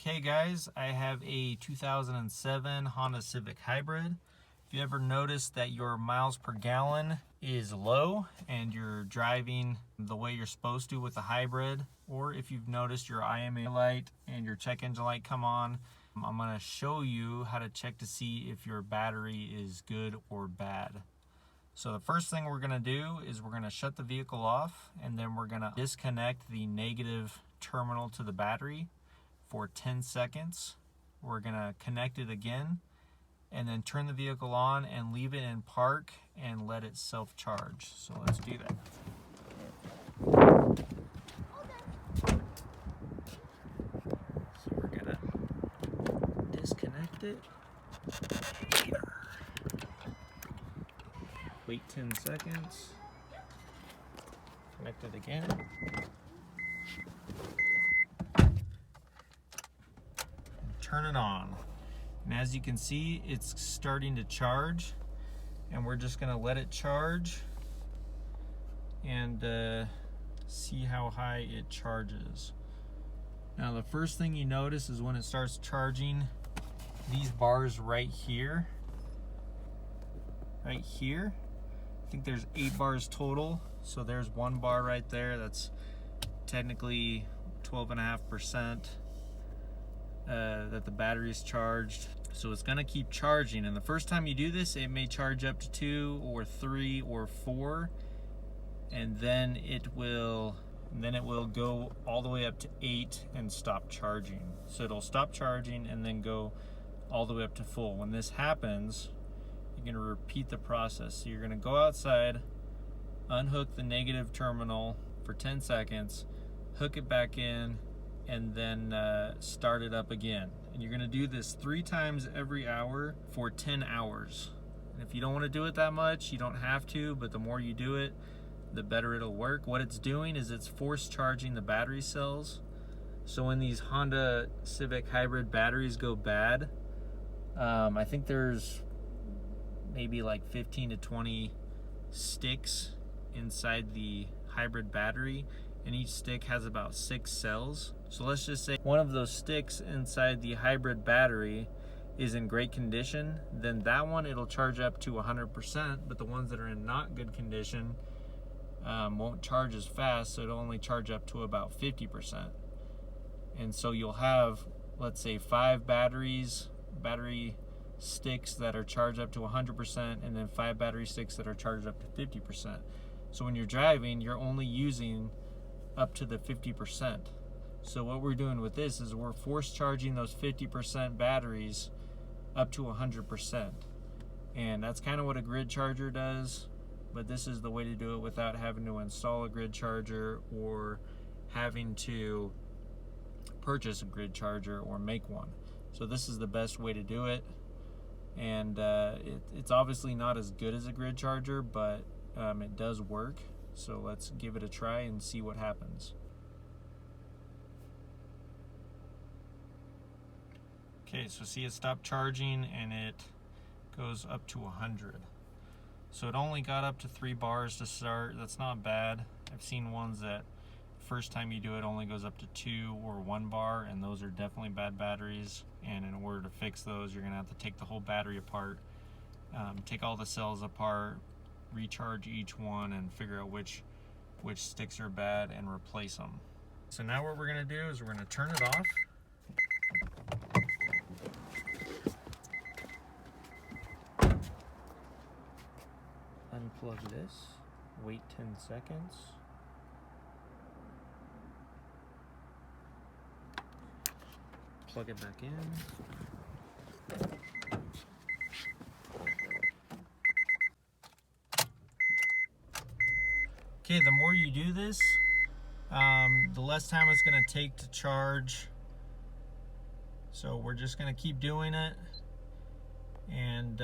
Okay guys, I have a 2007 Honda Civic Hybrid. If you ever notice that your miles per gallon is low and you're driving the way you're supposed to with the hybrid, or if you've noticed your IMA light and your check engine light come on, I'm going to show you how to check to see if your battery is good or bad. So the first thing we're going to do is we're going to shut the vehicle off, and then we're going to disconnect the negative terminal to the battery for 10 seconds. We're going to connect it again and then turn the vehicle on and leave it in park and let it self-charge. So let's do that. So we're going to disconnect it. Wait 10 seconds. Connect it again. Turn it on, and as you can see, it's starting to charge, and we're just going to let it charge and see how high it charges. Now the first thing you notice is when it starts charging, these bars right here, I think there's 8 bars total, so there's 1 bar right there that's technically 12.5% that the battery is charged. So it's going to keep charging, and the first time you do this, it may charge up to 2 or 3 or 4, and then it will go all the way up to 8 and stop charging. So it'll stop charging and then go all the way up to full. When this happens, you're going to repeat the process. So you're going to go outside, unhook the negative terminal for 10 seconds, hook it back in, and then start it up again. And you're going to do this 3 times every hour for 10 hours. And if you don't want to do it that much, you don't have to, but the more you do it, the better it'll work. What it's doing is it's force charging the battery cells. So when these Honda Civic Hybrid batteries go bad, I think there's maybe like 15 to 20 sticks inside the hybrid battery, and each stick has about 6 cells. So let's just say one of those sticks inside the hybrid battery is in great condition, then that one it'll charge up to 100%, but the ones that are in not good condition won't charge as fast, so it'll only charge up to about 50%. And so you'll have, let's say, 5 battery sticks that are charged up to 100%, and then 5 battery sticks that are charged up to 50%. So when you're driving, you're only using up to the 50%. So what we're doing with this is we're force charging those 50% batteries up to 100%. And that's kind of what a grid charger does, but this is the way to do it without having to install a grid charger or having to purchase a grid charger or make one. So this is the best way to do it. And it's obviously not as good as a grid charger, but it does work. So let's give it a try and see what happens. Okay, so see, it stopped charging and it goes up to 100. So it only got up to 3 bars to start. That's not bad. I've seen ones that first time you do it only goes up to 2 or 1 bar, and those are definitely bad batteries. And in order to fix those, you're gonna have to take the whole battery apart, take all the cells apart, recharge each one, and figure out which sticks are bad and replace them. So now what we're gonna do is we're gonna turn it off. Unplug this, wait 10 seconds. Plug it back in. Okay, the more you do this, the less time it's going to take to charge. So we're just going to keep doing it and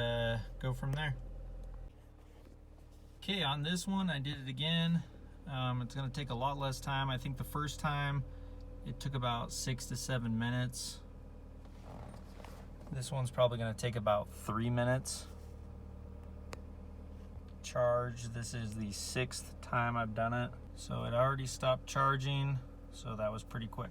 go from there. Okay, on this one I did it again. It's going to take a lot less time. I think the first time it took about 6 to 7 minutes. This one's probably going to take about 3 minutes. Charge. This is the 6th time I've done it. So it already stopped charging, so that was pretty quick.